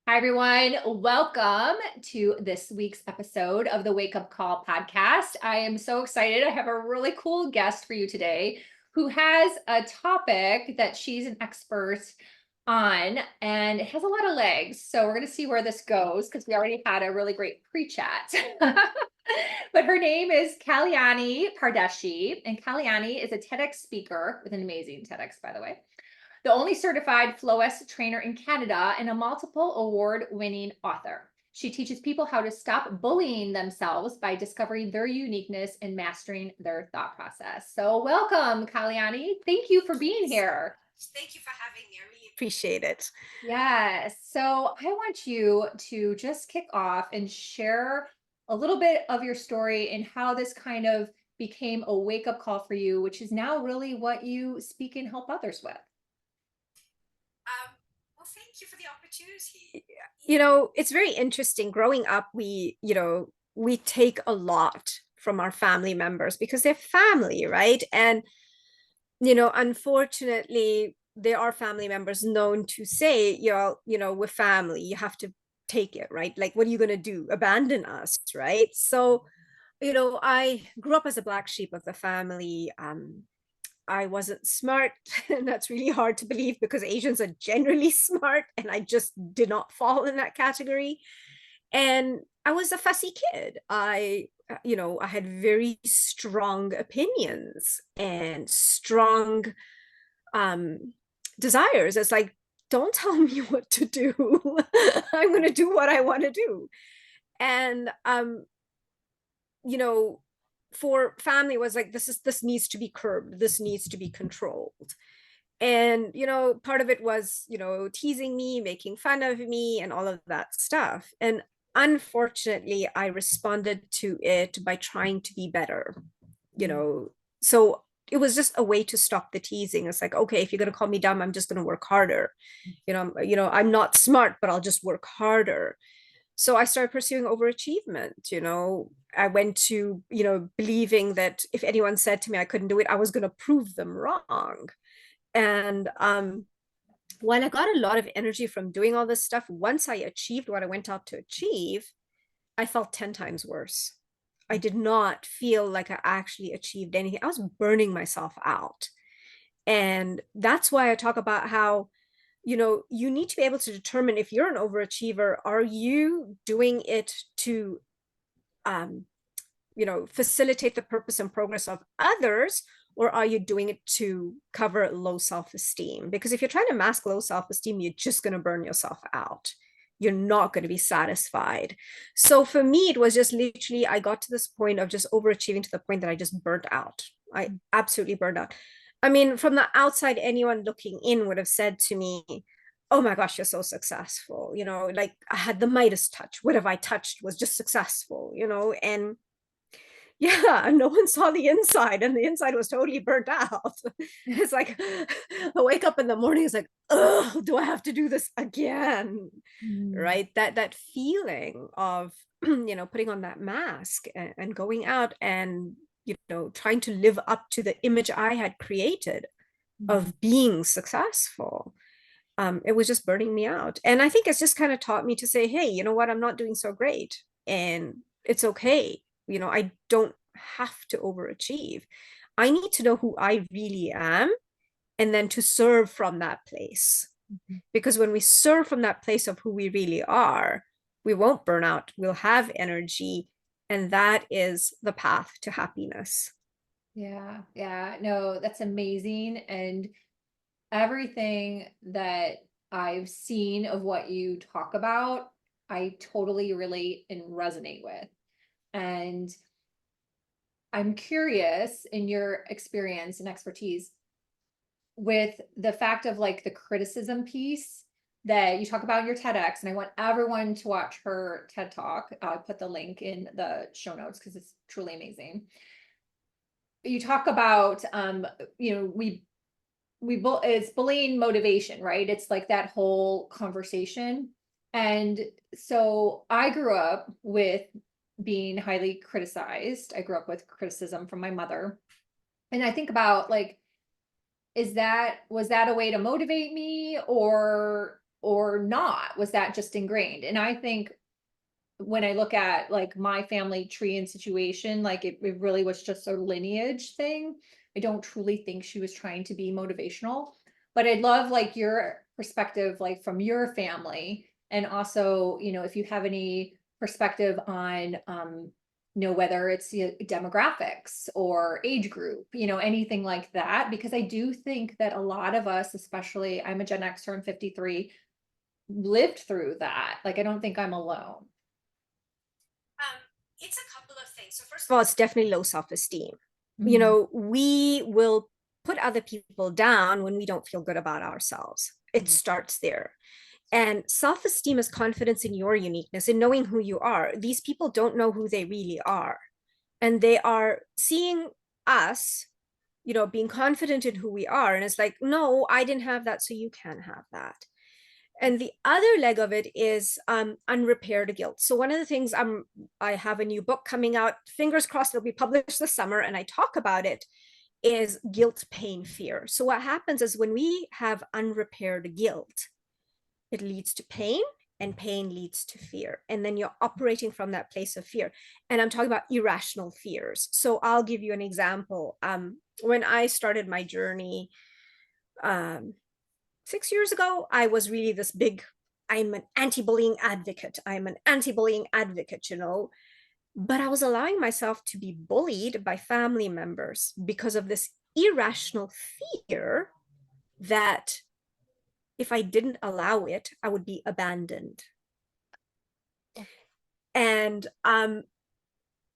Hi, everyone. Welcome to this week's episode of the Wake Up Call podcast. I am so excited. I have a really cool guest for you today who has a topic that she's an expert on, and it has a lot of legs. So we're going to see where this goes because we already had a really great pre-chat. But her name is Kalyani Pardeshi, and Kalyani is a TEDx speaker with an amazing TEDx, by the way, the only certified Flowcess trainer in Canada, and a multiple award-winning author. She teaches people how to stop bullying themselves by discovering their uniqueness and mastering their thought process. So welcome, Kalyani. Thank you for being here. Thank you for having me. I really appreciate it. Yes. So I want you to just kick off and share a little bit of your story and how this kind of became a wake-up call for you, which is now really what you speak and help others with. Well, thank you for the opportunity. You know, it's very interesting. Growing up, we take a lot from our family members because they're family, right? And, unfortunately, there are family members known to say, we're family. You have to take it, right? Like, what are you going to do? Abandon us, right? So, I grew up as a black sheep of the family. I wasn't smart, and that's really hard to believe because Asians are generally smart, and I just did not fall in that category. And I was a fussy kid. I had very strong opinions and strong um, desires. It's like, don't tell me what to do. I'm going to do what I want to do. And you know, for family was like, this needs to be curbed, this needs to be controlled. And part of it was teasing me, making fun of me, and all of that stuff. And unfortunately, I responded to it by trying to be better. So it was just a way to stop the teasing. It's like, okay, if you're going to call me dumb, I'm just going to work harder. I'm not smart, but I'll just work harder. So I started pursuing overachievement. I went to believing that if anyone said to me I couldn't do it, I was going to prove them wrong. And while I got a lot of energy from doing all this stuff, once I achieved what I went out to achieve, I felt 10 times worse. I did not feel like I actually achieved anything. I was burning myself out. And that's why I talk about how you need to be able to determine, if you're an overachiever, are you doing it to um facilitate the purpose and progress of others, or are you doing it to cover low self-esteem? Because if you're trying to mask low self-esteem, you're just going to burn yourself out. You're not going to be satisfied. So for me, it was just literally, I got to this point of just overachieving to the point that I just burnt out. I absolutely burned out. I mean, from the outside, anyone looking in would have said to me, oh my gosh, you're so successful. Like, I had the Midas touch. Whatever I touched was just successful, and yeah, no one saw the inside, and the inside was totally burnt out. It's like, I wake up in the morning, it's like, oh, do I have to do this again? Mm. Right? That feeling of putting on that mask and going out and trying to live up to the image I had created Mm. of being successful. It was just burning me out. And I think it's just kind of taught me to say, hey, you know what, I'm not doing so great, and it's okay. I don't have to overachieve. I need to know who I really am, and then to serve from that place. Mhm. Because when we serve from that place of who we really are, we won't burn out, we'll have energy, and that is the path to happiness. Yeah, yeah, no, that's amazing. And everything that I've seen of what you talk about, I totally relate and resonate with. And I'm curious, in your experience and expertise, with the fact of like the criticism piece that you talk about in your TEDx, and I want everyone to watch her TED Talk. I'll put the link in the show notes because it's truly amazing. You talk about it's bullying motivation, right? It's like that whole conversation. And so I grew up with being highly criticized. I grew up with criticism from my mother. And I think about like, was that a way to motivate me, or or not? Was that just ingrained? And I think when I look at like my family tree and situation, like it really was just a lineage thing. I don't truly think she was trying to be motivational, but I'd love like your perspective, like from your family, and also, if you have any perspective on, whether it's demographics or age group, anything like that, because I do think that a lot of us, especially I'm a Gen Xer, I'm 53, lived through that. Like, I don't think I'm alone. It's a couple of things. So first of all, it's definitely low self-esteem. Mhm. We will put other people down when we don't feel good about ourselves. It starts there. And self-esteem is confidence in your uniqueness, in knowing who you are. These people don't know who they really are. And they are seeing us, being confident in who we are. And it's like, no, I didn't have that, so you can have that. And the other leg of it is unrepaired guilt. So one of the things I have a new book coming out, fingers crossed it'll be published this summer, and I talk about it, is guilt, pain, fear. So what happens is when we have unrepaired guilt, it leads to pain, and pain leads to fear. And then you're operating from that place of fear. And I'm talking about irrational fears. So I'll give you an example. When I started my journey, 6 years ago, I was really this big, I'm an anti-bullying advocate. I'm an anti-bullying advocate, but I was allowing myself to be bullied by family members because of this irrational fear that if I didn't allow it, I would be abandoned. And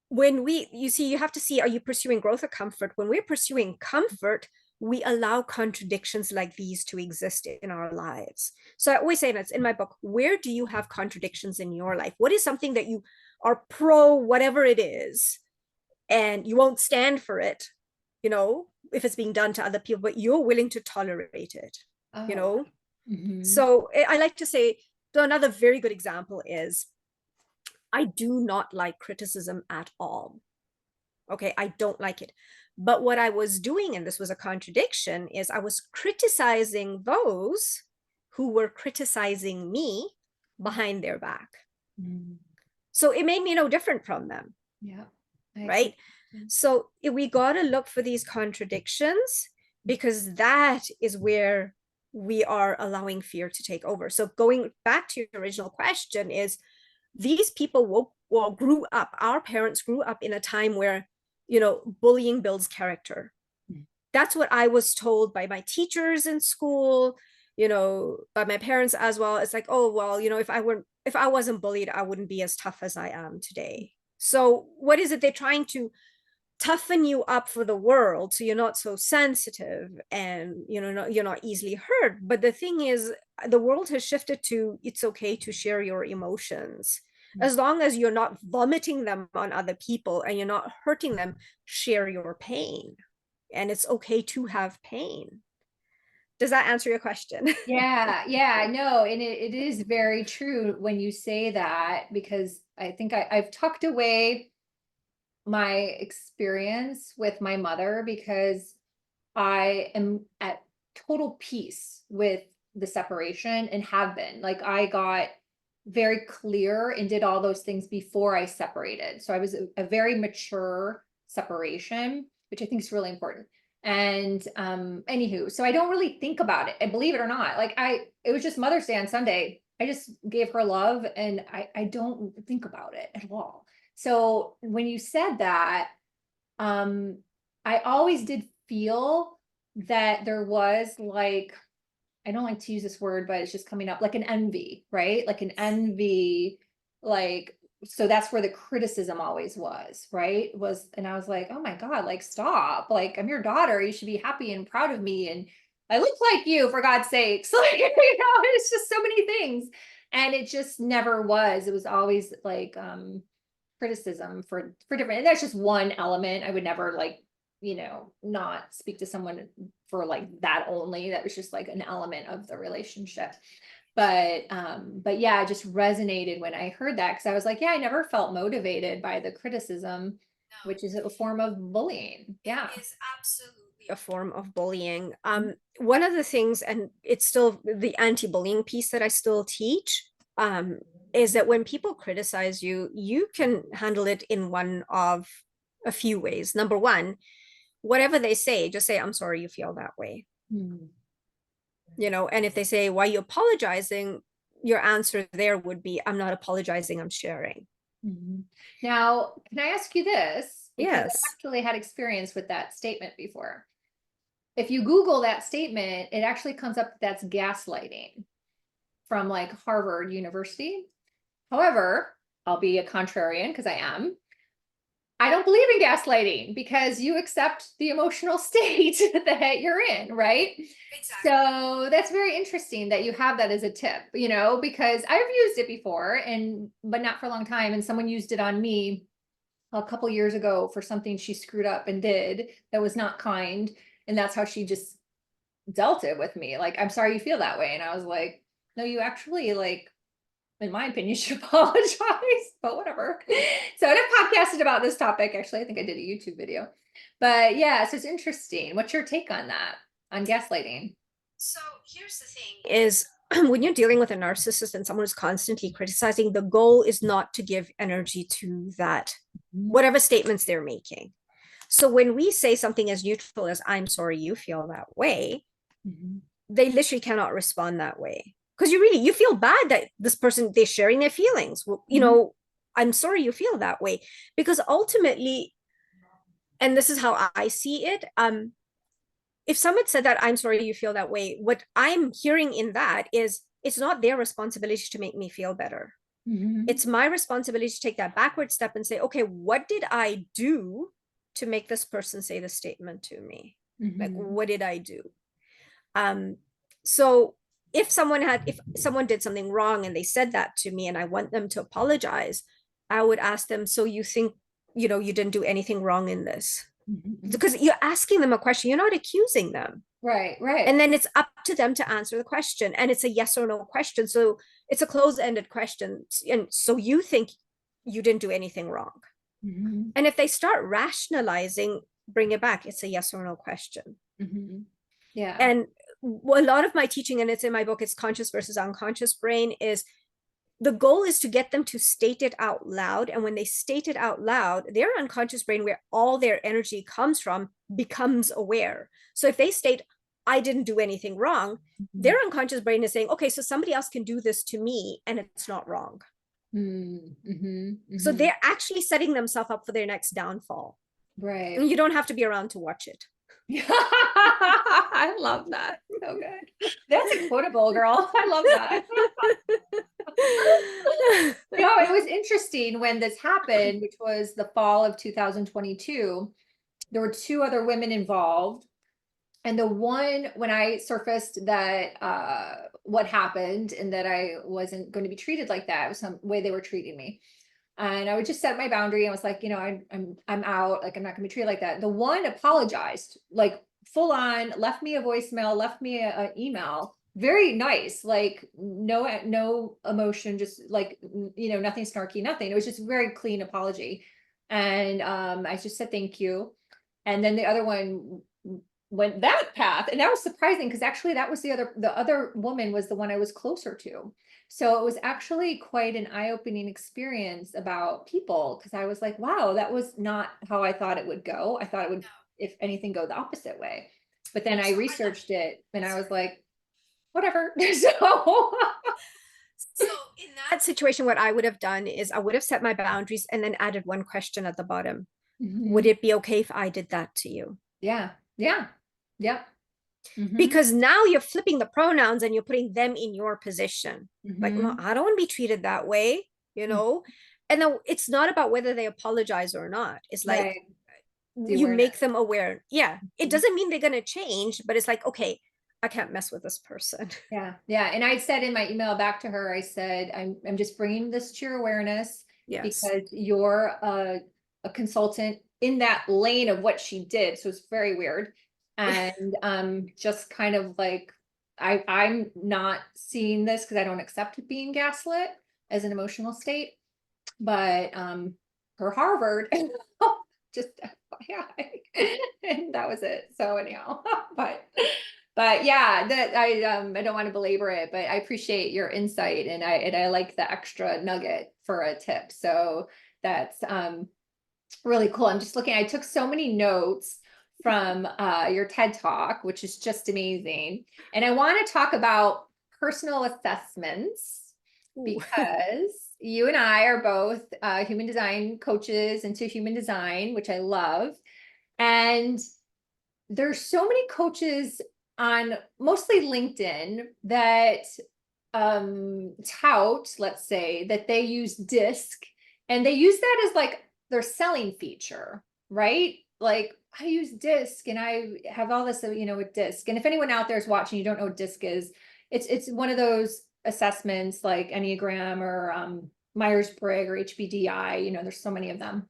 you have to see, are you pursuing growth or comfort? When we're pursuing comfort, we allow contradictions like these to exist in our lives. So I always say, and it's in my book, where do you have contradictions in your life? What is something that you are pro, whatever it is, and you won't stand for it, if it's being done to other people, but you're willing to tolerate it, you Oh. know? Mhm. So I like to say, so another very good example is, I do not like criticism at all. Okay, I don't like it. But what I was doing, and this was a contradiction, is I was criticizing those who were criticizing me behind their back. Mhm. So it made me no different from them, Yeah. I see. right? So we got to look for these contradictions, because that is where we are allowing fear to take over. So going back to your original question is, these people grew up, our parents grew up in a time where, bullying builds character. That's what I was told by my teachers in school, by my parents as well. It's like, oh, well, if I wasn't bullied, I wouldn't be as tough as I am today. So what is it? They're trying to toughen you up for the world, so you're not so sensitive, and you're not easily hurt. But the thing is, the world has shifted to, it's okay to share your emotions, as long as you're not vomiting them on other people and you're not hurting them. Share your pain, and it's okay to have pain. Does that answer your question? Yeah, yeah, no, and it is very true when you say that, because I think I've tucked away my experience with my mother because I am at total peace with the separation and have been. Like, I got very clear and did all those things before I separated. So I was a very mature separation, which I think is really important. And anywho, so I don't really think about it. And believe it or not, like, it was just Mother's Day on Sunday. I just gave her love, and I don't think about it at all. So when you said that, um, I always did feel that there was like, I don't like to use this word, but it's just coming up, like an envy, right? Like an envy, like, so that's where the criticism always was, right? And I was like, oh my God, like, stop. Like, I'm your daughter. You should be happy and proud of me. And I look like you, for God's sakes. Like, it's just so many things. And it just never was. It was always like, criticism for different, and that's just one element. I would never, like, not speak to someone for like that only. That was just like an element of the relationship. But yeah, it just resonated when I heard that, because I was like, yeah, I never felt motivated by the criticism, which is a form of bullying. Yeah. It is absolutely a form of bullying. One of the things, and it's still the anti-bullying piece that I still teach, is that when people criticize you, you can handle it in one of a few ways. Number one, whatever they say, just say, I'm sorry you feel that way. Mm-hmm. You know, and if they say, why are you apologizing? Your answer there would be, I'm not apologizing, I'm sharing. Mm-hmm. Now, can I ask you this? Because I've Yes. actually had experience with that statement before. If you Google that statement, it actually comes up that's gaslighting from like Harvard University. However, I'll be a contrarian because I am. I don't believe in gaslighting because you accept the emotional state that you're in, right? Exactly. So that's very interesting that you have that as a tip, you know, because I've used it before but not for a long time. And someone used it on me a couple years ago for something she screwed up and did that was not kind. And that's how she just dealt it with me. Like, I'm sorry you feel that way. And I was like, no, you actually like, in my opinion, should apologize, but whatever. So I've podcasted about this topic. Actually, I think I did a YouTube video, but yeah, so it's interesting. What's your take on that, on gaslighting? So here's the thing is when you're dealing with a narcissist and someone who's constantly criticizing, the goal is not to give energy to that, whatever statements they're making. So when we say something as neutral as, I'm sorry you feel that way, they literally cannot respond that way. Because you feel bad that this person, they're sharing their feelings. Well, you know, I'm sorry you feel that way. Because ultimately, and this is how I see it, if someone said that, I'm sorry you feel that way, what I'm hearing in that is it's not their responsibility to make me feel better. It's my responsibility to take that backward step and say, okay, what did I do to make this person say the statement to me? Like, what did I do? So if someone did something wrong and they said that to me and I want them to apologize, I would ask them, so you think, you know, you didn't do anything wrong in this? Because you're asking them a question, you're not accusing them. Right. And then it's up to them to answer the question. And it's a yes or no question. So it's a closed-ended question. And so you think you didn't do anything wrong. And if they start rationalizing, bring it back. It's a yes or no question. Yeah. And a lot of my teaching, and it's in my book, it's conscious versus unconscious brain, is the goal is to get them to state it out loud. And when they state it out loud, their unconscious brain, where all their energy comes from, becomes aware. So if they state, I didn't do anything wrong, their unconscious brain is saying, okay, so somebody else can do this to me and it's not wrong. So they're actually setting themselves up for their next downfall. Right. And you don't have to be around to watch it. I love that. So good. That's a quotable, girl. I love that. You know, it was interesting when this happened, which was the fall of 2022. There were two other women involved. And the one, when I surfaced that what happened and that I wasn't going to be treated like that, it was some way they were treating me. And I would just set my boundary and was like, you know, I'm out, like I'm not gonna be treated like that. The one apologized, like full on, left me a voicemail, left me an email, very nice, like no emotion, just like, you know, nothing snarky, nothing. It was just a very clean apology. And I just said thank you. And then the other one went that path, and that was surprising because actually that was the other woman was the one I was closer to. So it was actually quite an eye-opening experience about people, because I was like, wow, that was not how I thought it would go. I thought it would, if anything, go the opposite way. But then I researched it and I was like, whatever. So in that situation, what I would have done is I would have set my boundaries and then added one question at the bottom. Would it be okay if I did that to you? Yeah. Yeah. Yep. Because now you're flipping the pronouns and you're putting them in your position. Like, no, I don't want to be treated that way, you know? And then it's not about whether they apologize or not. It's like, Right. you make them aware. Yeah. It doesn't mean they're going to change, but it's like, okay, I can't mess with this person. Yeah. Yeah. And I said in my email back to her, I said, I'm just bringing this to your awareness because you're a consultant in that lane of what she did. So it's very weird. And just kind of like, I'm not seeing this because I don't accept being gaslit as an emotional state. But per Harvard, just FYI. And that was it. So anyhow, but yeah, that I don't want to belabor it, but I appreciate your insight, and I like the extra nugget for a tip. So that's really cool. I'm just looking, I took so many notes from your TED Talk, which is just amazing. And I want to talk about personal assessments Ooh. because you and I are both human design coaches into human design, which I love. And there's so many coaches on mostly LinkedIn that tout, let's say, that they use DISC, and they use that as like their selling feature, right? Like, I use DISC and I have all this, with DISC. And if anyone out there is watching, you don't know what DISC is, it's one of those assessments like Enneagram or Myers-Briggs or HBDI, there's so many of them.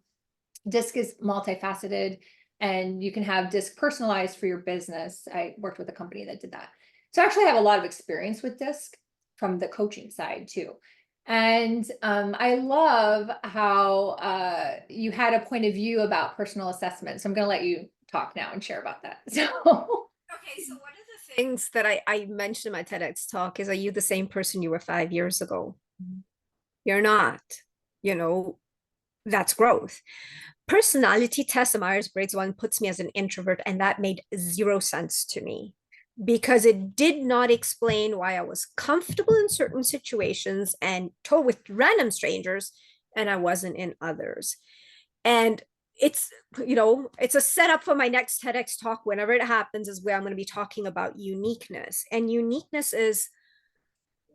DISC is multifaceted, and you can have DISC personalized for your business. I worked with a company that did that. So I actually have a lot of experience with DISC from the coaching side too. And I love how you had a point of view about personal assessment. So I'm going to let you talk now and share about that. So Okay, so one of the things that I mentioned in my TEDx talk is, are you the same person you were 5 years ago? You're not. You know, that's growth. Personality test, the Myers-Briggs one, puts me as an introvert, and that made zero sense to me because it did not explain why I was comfortable in certain situations and told with random strangers, and I wasn't in others. And it's, it's a setup for my next TEDx talk. Whenever it happens, is where I'm going to be talking about uniqueness. And uniqueness is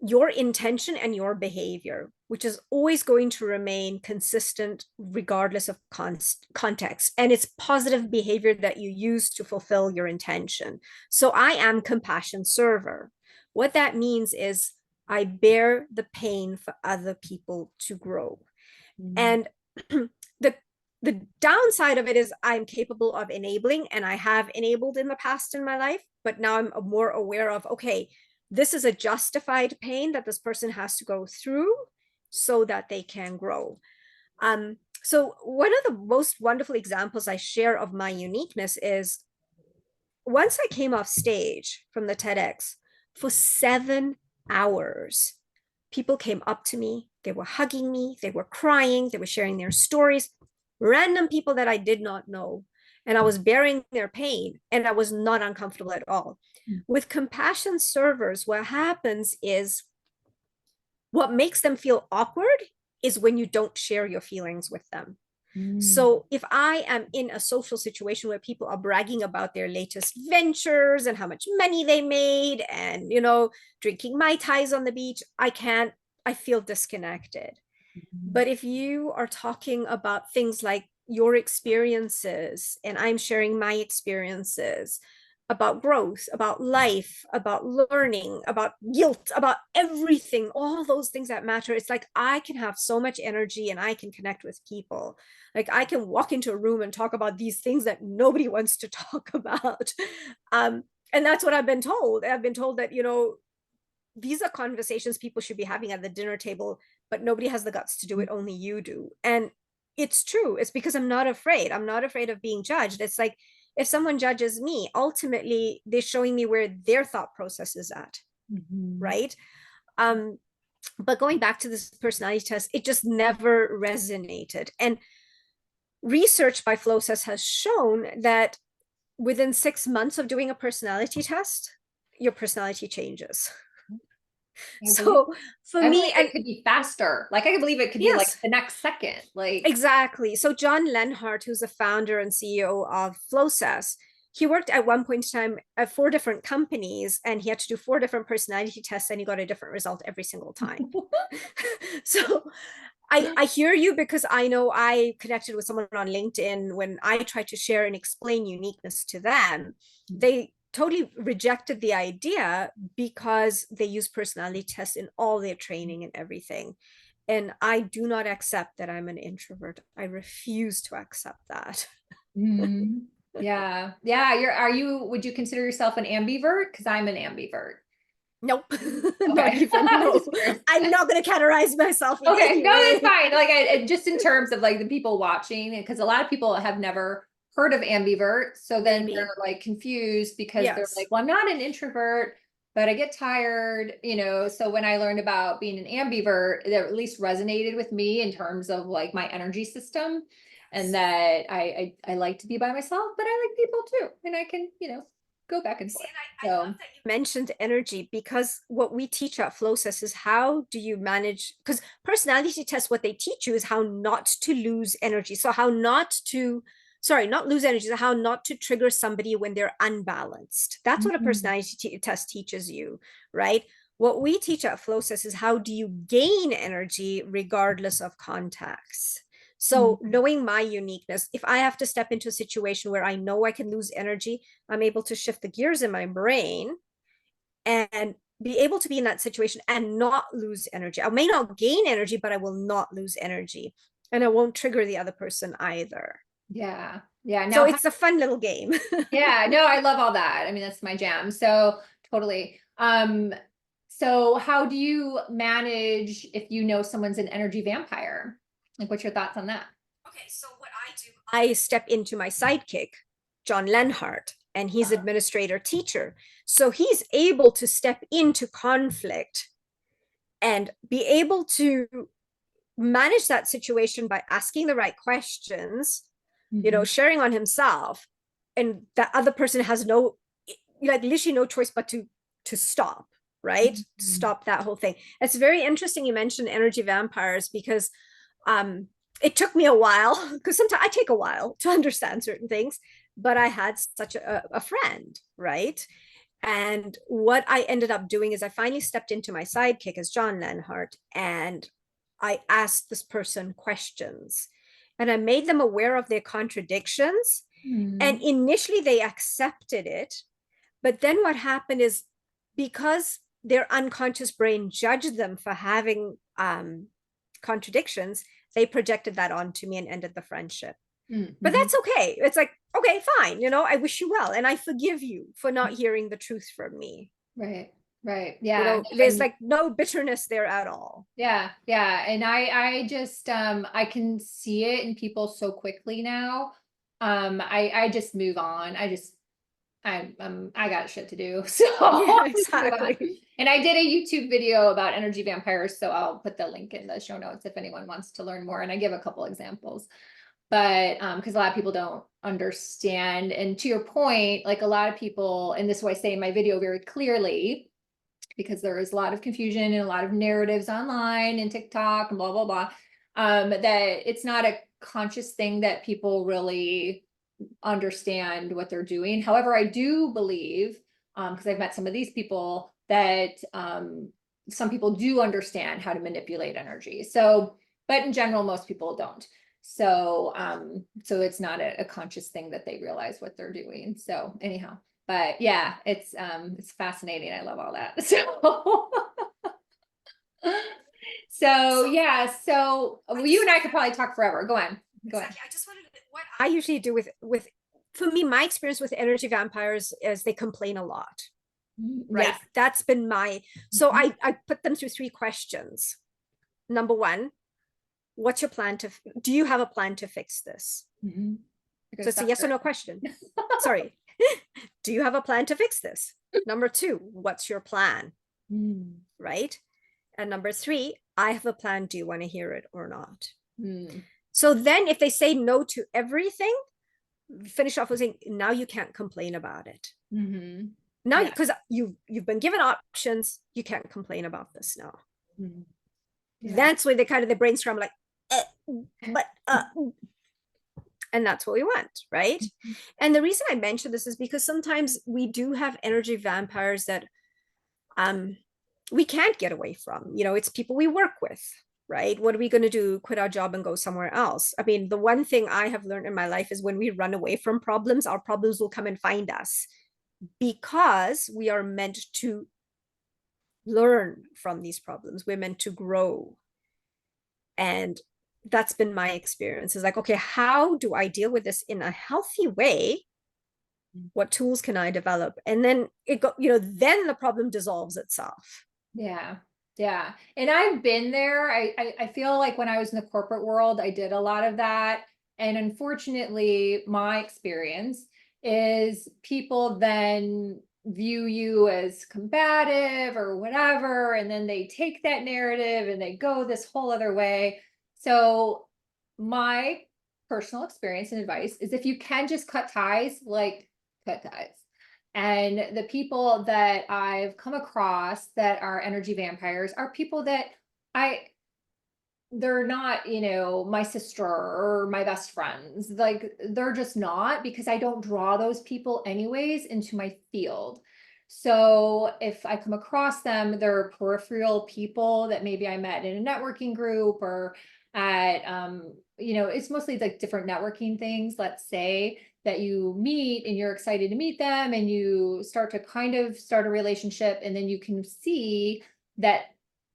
your intention and your behavior, which is always going to remain consistent regardless of context. And it's positive behavior that you use to fulfill your intention. So I am compassion server. What that means is I bear the pain for other people to grow. And the the downside of it is I'm capable of enabling, and I have enabled in the past in my life, but now I'm more aware of, okay, this is a justified pain that this person has to go through so that they can grow. So one of the most wonderful examples I share of my uniqueness is once I came off stage from the TEDx for 7 hours, people came up to me, they were hugging me, they were crying, they were sharing their stories, random people that I did not know. And I was bearing their pain, and I was not uncomfortable at all. With compassion servers, what happens is what makes them feel awkward is when you don't share your feelings with them. So if I am in a social situation where people are bragging about their latest ventures and how much money they made and, drinking Mai Tais on the beach, I feel disconnected. But if you are talking about things like your experiences and I'm sharing my experiences about growth, about life, about learning, about guilt, about everything, all those things that matter, it's like I can have so much energy and I can connect with people. Like I can walk into a room and talk about these things that nobody wants to talk about. And that's what I've been told. I've been told that, these are conversations people should be having at the dinner table, but nobody has the guts to do it. Only you do. And it's true. It's because I'm not afraid. I'm not afraid of being judged. It's like, if someone judges me, ultimately they're showing me where their thought process is at. Right. But going back to this personality test, it just never resonated. And research by Flowcess has shown that within 6 months of doing a personality test, your personality changes. So for me, it could be faster. Like I can believe it could be like the next second. Like exactly. So John Lenhart, who's the founder and CEO of Flowcess, he worked at one point in time at 4 different companies, and he had to do 4 different personality tests, and he got a different result every single time. So I hear you, because I know I connected with someone on LinkedIn when I tried to share and explain uniqueness to them. They totally rejected the idea because they use personality tests in all their training and everything. And I do not accept that I'm an introvert. I refuse to accept that. Yeah. Would you consider yourself an ambivert? Because I'm an ambivert. Nope. Not Okay. even. No. Just curious. I'm not going to categorize myself in Okay, any no, that's way. fine. Like, just in terms of like the people watching, because a lot of people have never heard of ambivert, so then they're Maybe. like confused because they're like, Yes. well, I'm not an introvert, but I get tired, you know. So when I learned about being an ambivert, it at least resonated with me in terms of like my energy system, and that I like to be by myself, but I like people too, and I can, you know, go back and See, forth. and I love So that you mentioned energy, because what we teach at Flowcess is how do you manage, because personality tests, what they teach you is how not to lose energy. So how not to, sorry, not lose energy, so how not to trigger somebody when they're unbalanced. That's what a mhm. personality test teaches you, right? What we teach at Flowcess is how do you gain energy regardless of contacts. So Mhm. knowing my uniqueness, if I have to step into a situation where I know I can lose energy, I'm able to shift the gears in my brain and be able to be in that situation and not lose energy. I may not gain energy, but I will not lose energy. And I won't trigger the other person either. Yeah, yeah. So Now, it's a fun little game. yeah, no, I love all that. I mean, that's my jam. So totally. So how do you manage if you know someone's an energy vampire? Like, what's your thoughts on that? Okay, so what I do, I step into my sidekick, John Lenhart, and he's Uh-huh. administrator teacher. So he's able to step into conflict and be able to manage that situation by asking the right questions, Mhm. sharing on himself, and that other person has no, like, literally no choice but to stop, right? Mhm. Stop that whole thing. It's very interesting you mentioned energy vampires, because um it took me a while, because sometimes I take a while to understand certain things, but I had such a friend, right? And what I ended up doing is I finally stepped into my sidekick as John Lenhart, and I asked this person questions, and I made them aware of their contradictions. And Mhm. initially they accepted it. But then what happened is, because their unconscious brain judged them for having contradictions, they projected that onto me and ended the friendship. But Mhm. that's okay. It's like, okay, fine. I wish you well. And I forgive you for not hearing the truth from me. Right. Right. Yeah. There's like no bitterness there at all. Yeah, yeah. And I just I can see it in people so quickly now. I just move on. I got shit to do. So Yeah, I'll just move on. exactly. And I did a YouTube video about energy vampires, so I'll put the link in the show notes if anyone wants to learn more. And I give a couple examples. But because a lot of people don't understand. And to your point, like a lot of people, and this is what I say in my video very clearly, because there is a lot of confusion and a lot of narratives online and TikTok and blah, blah, blah, that it's not a conscious thing that people really understand what they're doing. However, I do believe, because I've met some of these people, that some people do understand how to manipulate energy. So, but in general, most people don't. So, so it's not a conscious thing that they realize what they're doing. So anyhow, but yeah, it's fascinating. I love all that. So so So yeah, so I well, you just and I wanted could probably talk forever. Go on. Go on. exactly. I just wanted to, what I usually do with for me, my experience with energy vampires is they complain a lot, right? Yes. That's been my, so Mhm. I put them through three questions. Number one, what's your plan to, do you have a plan to fix this? Mhm. So Good it's a stuff. yes or no question. Sorry. Do you have a plan to fix this? Number two, what's your plan? Mm. Right? And number three, I have a plan. Do you want to hear it or not? Mm. So then if they say no to everything, finish off with saying, now you can't complain about it. Mhm. Now, Yeah. because you've been given options, you can't complain about this now. Mhm. Yeah. That's when they kind of the brain scramble like, but and that's what we want, right? And the reason I mention this is because sometimes we do have energy vampires that um we can't get away from. It's people we work with, right? What are we going to do? Quit our job and go somewhere else? I mean, the one thing I have learned in my life is when we run away from problems, our problems will come and find us, because we are meant to learn from these problems. We're meant to grow. And that's been my experience, is like, okay, how do I deal with this in a healthy way What tools can I develop? And then then the problem dissolves itself. Yeah. Yeah. And I've been there. I feel like when I was in the corporate world, I did a lot of that. And unfortunately, my experience is people then view you as combative or whatever. And then they take that narrative and they go this whole other way. So my personal experience and advice is if you can just cut ties, like cut ties. And the people that I've come across that are energy vampires are people that I they're not, my sister or my best friends. Like they're just not, because I don't draw those people anyways into my field. So if I come across them, they're peripheral people that maybe I met in a networking group or at it's mostly like different networking things, let's say, that you meet and you're excited to meet them and you start to kind of start a relationship, and then you can see that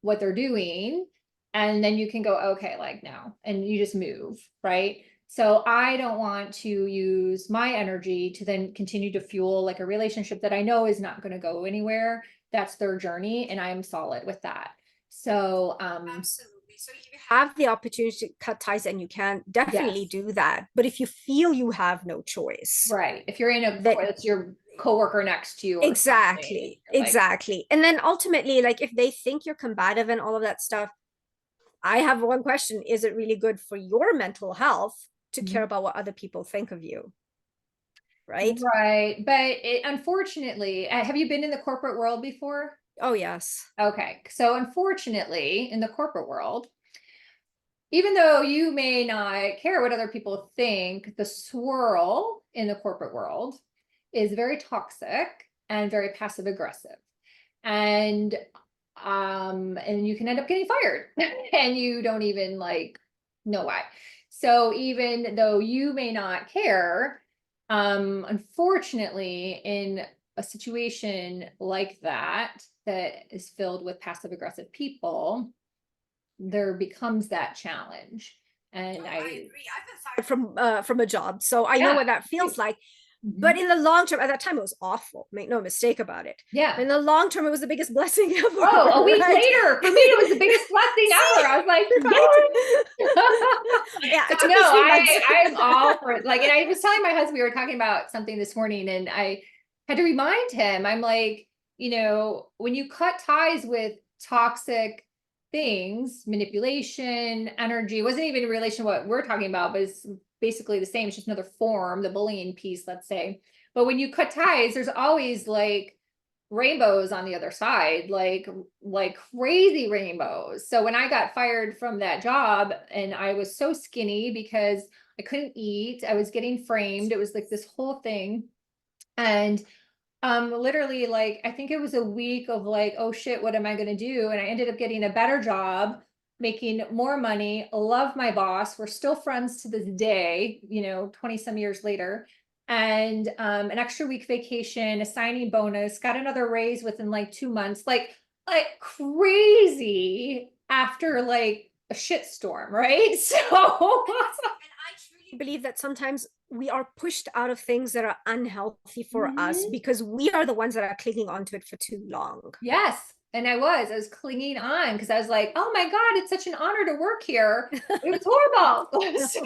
what they're doing, and then you can go, okay, like now, and you just move, right? So I don't want to use my energy to then continue to fuel like a relationship that I know is not going to go anywhere. That's their journey, and I'm solid with that. So Absolutely. So if you have the opportunity to cut ties, and you can definitely yes, do that. But if you feel you have no choice, right. If you're in that it's your coworker next to you or something, exactly, you're like, exactly. And then ultimately, like if they think you're combative and all of that stuff, I have one question. Is it really good for your mental health to care about what other people think of you? Right? right. But unfortunately, have you been in the corporate world before? Oh, yes. Okay. So unfortunately, in the corporate world, even though you may not care what other people think, the swirl in the corporate world is very toxic and very passive aggressive. And and you can end up getting fired and you don't even like know why. So even though you may not care, unfortunately, in a situation like that that is filled with passive aggressive people, there becomes that challenge. And Oh, I I, agree. I've been fired from a job, so I know yeah, what that feels like. But mhm, in the long term, at that time, it was awful. Make no mistake about it. yeah. But in the long term, it was the biggest blessing Oh, a ever, week right? later, for me, it was the biggest blessing See, ever. I was like, right? yes. Yeah, it So took no, me 3 months. I'm all for it. Like, and I was telling my husband, we were talking about something this morning, and I had to remind him, I'm like, when you cut ties with toxic things, manipulation, energy, it wasn't even in relation to what we're talking about, but it's basically the same. It's just another form, the bullying piece, let's say. But when you cut ties, there's always like rainbows on the other side, like crazy rainbows. So when I got fired from that job and I was so skinny because I couldn't eat, I was getting framed, it was like this whole thing. And literally, like, I think it was a week of like, oh shit, what am I going to do? And I ended up getting a better job, making more money, love my boss, we're still friends to this day, 20 some years later. And an extra week vacation, a signing bonus, got another raise within like 2 months, like crazy, after like a shit storm, right? So And I truly believe that sometimes we are pushed out of things that are unhealthy for us Mhm. because we are the ones that are clinging onto it for too long. Yes. And I was clinging on because I was like, oh my God, it's such an honor to work here. It was horrible. So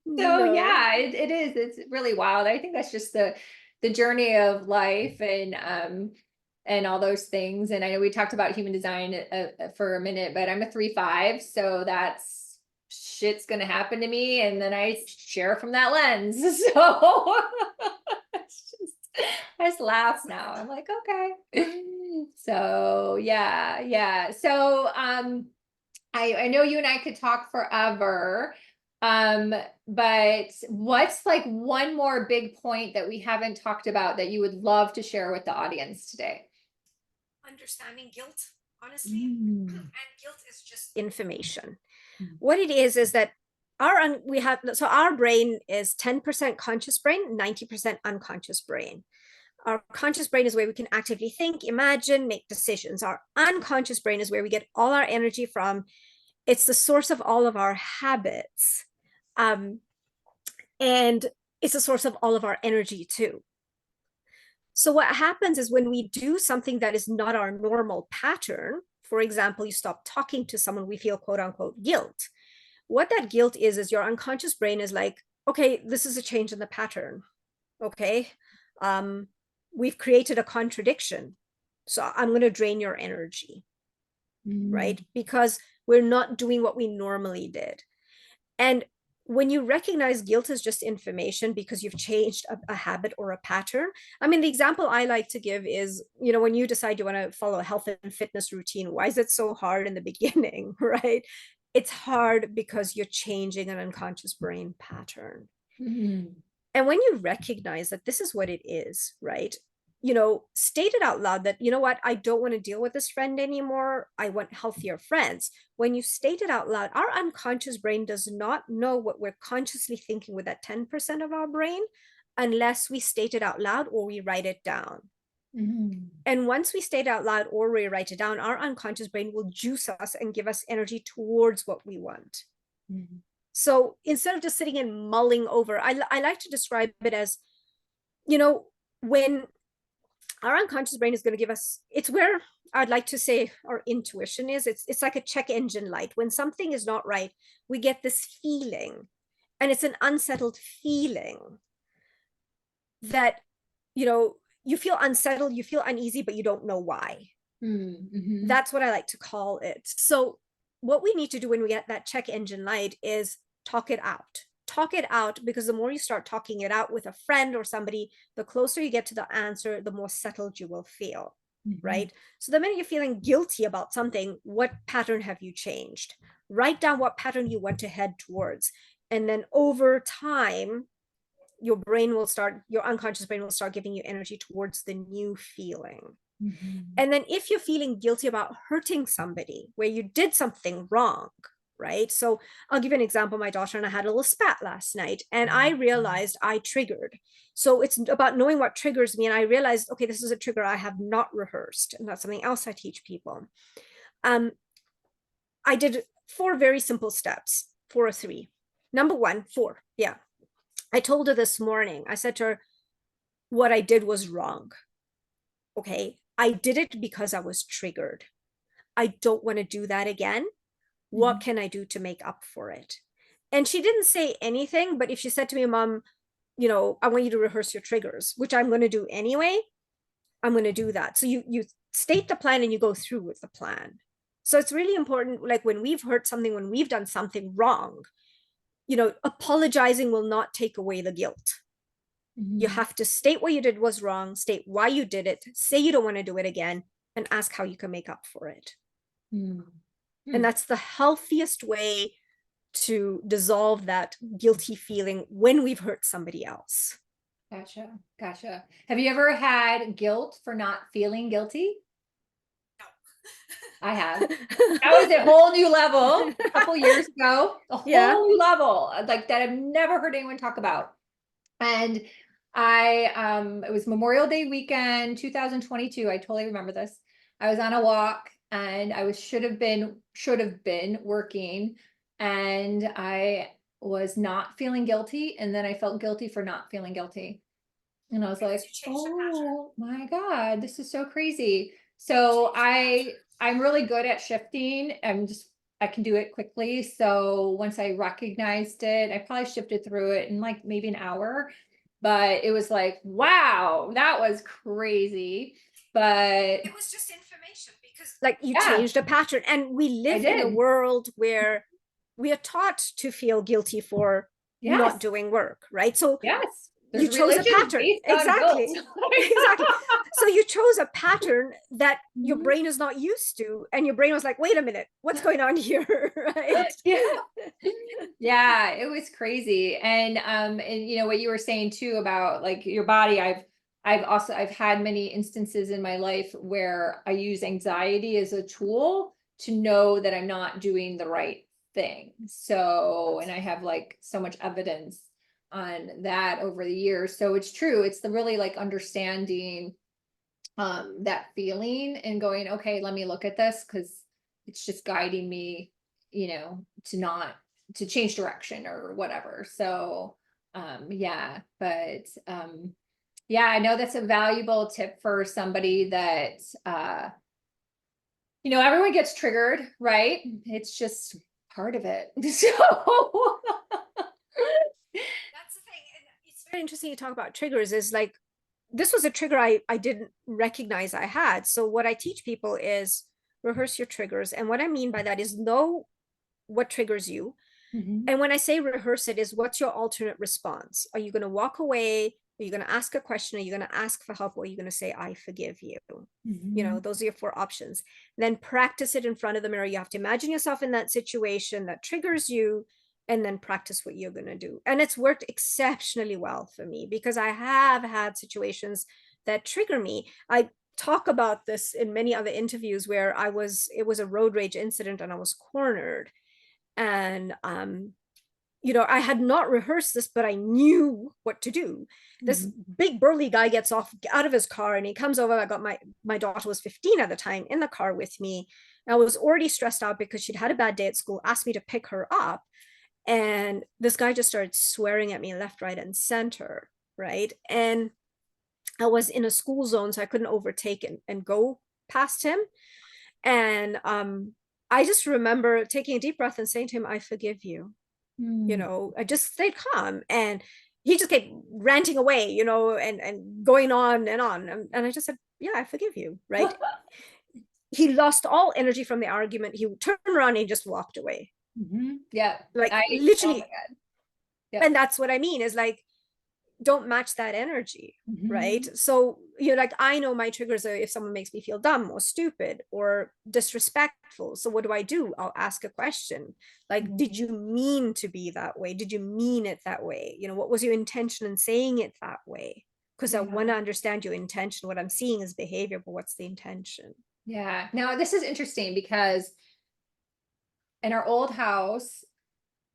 No. yeah, it is. It's really wild. I think that's just the journey of life, and all those things. And I know we talked about human design for a minute, but I'm a 3/5, so that's shit's gonna happen to me, and then I share from that lens. So it's just, I just laugh now. I'm like, okay. So yeah. So I know you and I could talk forever. But what's like one more big point that we haven't talked about that you would love to share with the audience today? Understanding guilt, honestly. Mm. And guilt is just information. What it is that our brain is 10% conscious brain, 90% unconscious brain. Our conscious brain is where we can actively think, imagine, make decisions. Our unconscious brain is where we get all our energy from. It's the source of all of our habits. Um, And it's a source of all of our energy too. So what happens is when we do something that is not our normal pattern, for example, you stop talking to someone, we feel quote unquote guilt. What that guilt is your unconscious brain is like, okay, this is a change in the pattern. Okay. We've created a contradiction. So I'm going to drain your energy, right? Because we're not doing what we normally did. And when you recognize guilt as just information because you've changed a habit or a pattern, I mean, the example I like to give is, when you decide you want to follow a health and fitness routine, why is it so hard in the beginning, right? It's hard because you're changing an unconscious brain pattern. And when you recognize that this is what it is, right? State it out loud that, what, I don't want to deal with this friend anymore. I want healthier friends. When you state it out loud, our unconscious brain does not know what we're consciously thinking with that 10% of our brain unless we state it out loud or we write it down. And once we state it out loud or we write it down, our unconscious brain will juice us and give us energy towards what we want. So instead of just sitting and mulling over, I like to describe it as, when our unconscious brain is going to give us, it's where I'd like to say our intuition is. It's like a check engine light. When something is not right, we get this feeling, and it's an unsettled feeling that, you feel unsettled, you feel uneasy, but you don't know why. That's what I like to call it. So what we need to do when we get that check engine light is talk it out. Talk it out, because the more you start talking it out with a friend or somebody, the closer you get to the answer, the more settled you will feel, right? So the minute you're feeling guilty about something, what pattern have you changed? Write down what pattern you want to head towards. And then over time, your unconscious brain will start giving you energy towards the new feeling. And then if you're feeling guilty about hurting somebody where you did something wrong, right? So I'll give you an example. My daughter and I had a little spat last night, and I realized I triggered. So it's about knowing what triggers me. And I realized, okay, this is a trigger I have not rehearsed. And that's something else I teach people. I did 4 very simple steps, 4 or 3. Number 1, 4. Yeah. I told her this morning, I said to her, what I did was wrong. Okay. I did it because I was triggered. I don't want to do that again. What can I do to make up for it? And she didn't say anything, but if she said to me, Mom, I want you to rehearse your triggers, which I'm going to do anyway, I'm going to do that. So you state the plan and you go through with the plan. So it's really important, like when we've hurt something, when we've done something wrong, apologizing will not take away the guilt. You have to state what you did was wrong, state why you did it, say you don't want to do it again, and ask how you can make up for it. And that's the healthiest way to dissolve that guilty feeling when we've hurt somebody else. Gotcha. Have you ever had guilt for not feeling guilty? No. I have. That was a whole new level a couple years ago. A whole new level, like that I've never heard anyone talk about. And it was Memorial Day weekend, 2022. I totally remember this. I was on a walk and I should have been working, and I was not feeling guilty. And then I felt guilty for not feeling guilty. And I was like, oh my God, this is so crazy. So I'm really good at shifting. I can do it quickly. So once I recognized it, I probably shifted through it in like maybe an hour, but it was like, wow, that was crazy. But it was just information, because like you changed a pattern, and we live in a world where we are taught to feel guilty for not doing work, right? So you chose a pattern. Exactly. So you chose a pattern that your brain is not used to, and your brain was like, wait a minute, what's going on here? Right? Yeah, it was crazy. And what you were saying too about like your body, I've had many instances in my life where I use anxiety as a tool to know that I'm not doing the right thing. So, and I have like so much evidence on that over the years. So it's true. It's the really like understanding that feeling and going, okay, let me look at this, because it's just guiding me, to change direction or whatever. So Yeah, but yeah, I know that's a valuable tip for somebody that everyone gets triggered, right? It's just part of it. So That's the thing. And it's very interesting to talk about triggers is like, this was a trigger I didn't recognize I had. So what I teach people is rehearse your triggers. And what I mean by that is know what triggers you. Mhm, And when I say rehearse it, is what's your alternate response? Are you going to walk away? Are you going to ask a question? Are you going to ask for help? Or are you going to say, I forgive you? mhm, Those are your four options. Then practice it in front of the mirror. You have to imagine yourself in that situation that triggers you, and then practice what you're going to do. And it's worked exceptionally well for me because I have had situations that trigger me. I talk about this in many other interviews where it was a road rage incident and I was cornered. And I had not rehearsed this, but I knew what to do. This mhm, big burly guy gets out of his car and he comes over. I got my daughter was 15 at the time in the car with me. I was already stressed out because she'd had a bad day at school, asked me to pick her up. And this guy just started swearing at me left, right, and center. Right. And I was in a school zone, so I couldn't overtake and go past him. And I just remember taking a deep breath and saying to him, I forgive you. mhm. I just stayed calm, and he just kept ranting away, and going on and on. And I just said, yeah, I forgive you. Right. He lost all energy from the argument. He turned around and he just walked away. Mhm. Yeah, Like oh my literally. God. Yep. And that's what I mean is like, don't match that energy. Right. Mhm. So, like I know my triggers are if someone makes me feel dumb or stupid or disrespectful. So what do? I'll ask a question like, did Mhm. you mean to be that way? Did you mean it that way? What was your intention in saying it that way? Because I want to Yeah. understand your intention. What I'm seeing is behavior, but what's the intention? Yeah. Now this is interesting because in our old house,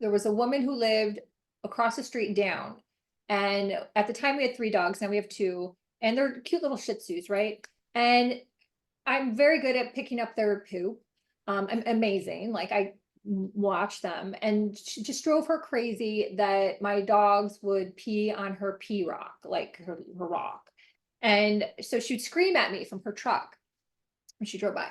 there was a woman who lived across the street down. And at the time we had 3 dogs, now we have 2, and they're cute little Shih Tzus, right? And I'm very good at picking up their poop. I'm amazing. Like I watch them, and she just drove her crazy that my dogs would pee on her pee rock, like her rock. And so she'd scream at me from her truck when she drove by.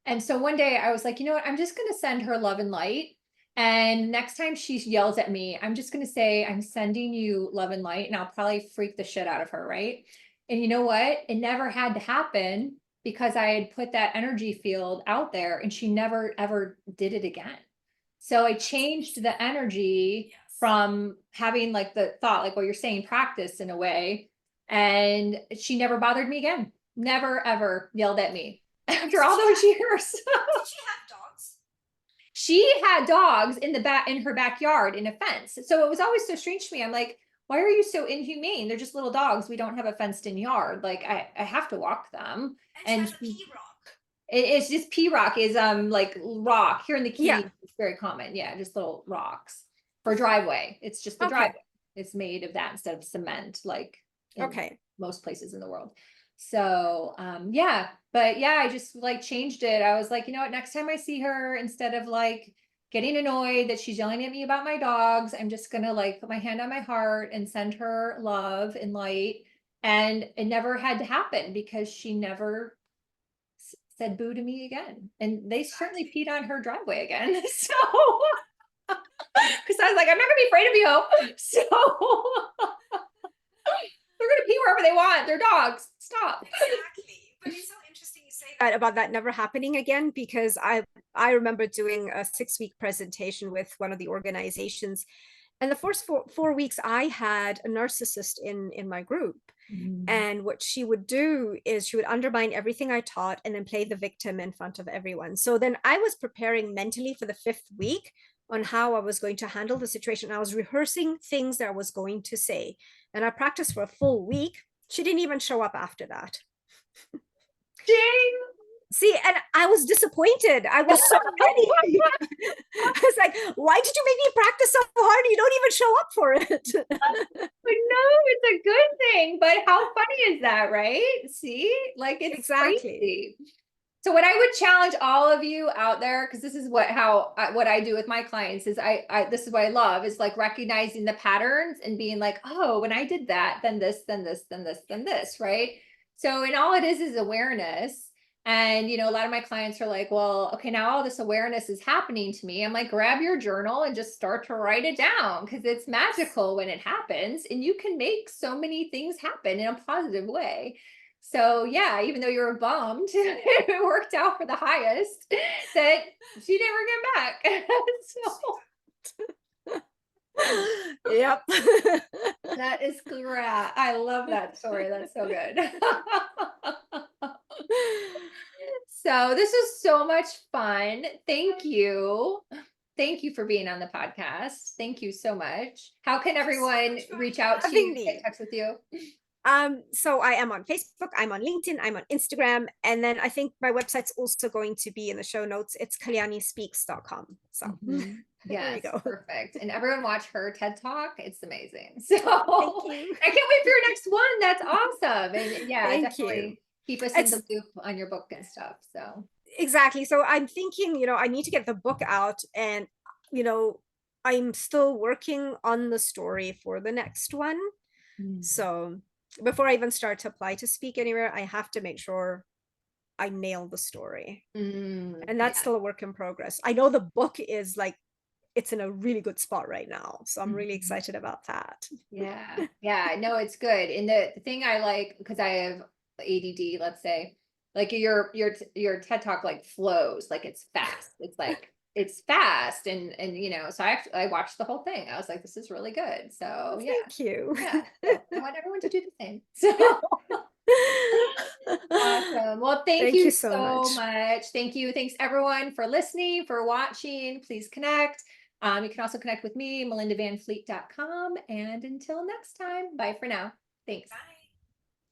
And so one day I was like, you know what? I'm just going to send her love and light. And next time she yells at me, I'm just going to say, I'm sending you love and light. And I'll probably freak the shit out of her. Right. And you know what? It never had to happen because I had put that energy field out there and she never ever did it again. So I changed the energy Yes. from having like the thought, like what you're saying, practice in a way. And she never bothered me again. Never ever yelled at me after all those years. Did she have dogs? She had dogs in the back in her backyard in a fence. So it was always so strange to me. I'm like, why are you so inhumane? They're just little dogs. We don't have a fenced in yard. Like I have to walk them. And she And has a pea rock. it's just pea rock is like rock here in the Yeah. Keys. It's very common. Yeah, just little rocks for driveway. It's just the Okay. driveway. It's made of that instead of cement, like in Okay. most places in the world. So yeah, but yeah, I just like changed it. I was like, you know what, next time I see her, instead of like getting annoyed that she's yelling at me about my dogs, I'm just gonna like put my hand on my heart and send her love and light. And it never had to happen because she never said boo to me again. And they certainly Exactly. peed on her driveway again. So because I was like, I'm not gonna be afraid of you. So they're gonna pee wherever they want. They're dogs. Stop. Exactly. But it's so interesting you say that about that never happening again because I remember doing a 6-week presentation with one of the organizations, and the first four weeks I had a narcissist in my group. Mhm. And what she would do is she would undermine everything I taught and then play the victim in front of everyone. So then I was preparing mentally for the 5th week on how I was going to handle the situation. I was rehearsing things that I was going to say. And I practiced for a full week. She didn't even show up after that. Ding. See, and I was disappointed. I was so ready. I was like, why did you make me practice so hard? You don't even show up for it. But no, it's a good thing. But how funny is that, right? See, like it's Exactly. crazy. So what I would challenge all of you out there, because this is what I do with my clients is this is what I love is like recognizing the patterns and being like, oh, when I did that, then this, then this, then this, then this, right? So, and all it is awareness. And, a lot of my clients are like, well, okay, now all this awareness is happening to me. I'm like, grab your journal and just start to write it down because it's magical when it happens and you can make so many things happen in a positive way. So yeah, even though you were bummed, it worked out for the highest that she never came back. So Yep. that is great. I love that story. That's so good. So this is so much fun. Thank you. Thank you for being on the podcast. Thank you so much. How can everyone reach out to you, get in touch with you? So I am on Facebook, I'm on LinkedIn, I'm on Instagram, and then I think my website's also going to be in the show notes. It's kalyanispeaks.com. So there we Yes, go. perfect. And everyone watch her TED Talk. It's amazing. So Thank you. I can't wait for your next one. That's awesome. And yeah, Thank definitely you. keep us in the loop on your book and stuff. So Exactly. So I'm thinking, I need to get the book out, and I'm still working on the story for the next one. So before I even start to apply to speak anywhere, I have to make sure I nail the story. And that's still a work in progress. I know the book is like, it's in a really good spot right now. So I'm really excited about that. Yeah. Yeah. No, it's good. And the thing I like, because I have ADD, let's say, like your TED Talk like flows, like it's fast. It's like it's fast. And so I watched the whole thing. I was like, this is really good. So yeah. Thank you. Yeah. So I want everyone to do the same. So awesome. Well, thank you so much. Thank you. Thanks everyone for listening, for watching. Please connect. You can also connect with me, melindavanfleet.com. And until next time, bye for now. Thanks. Bye.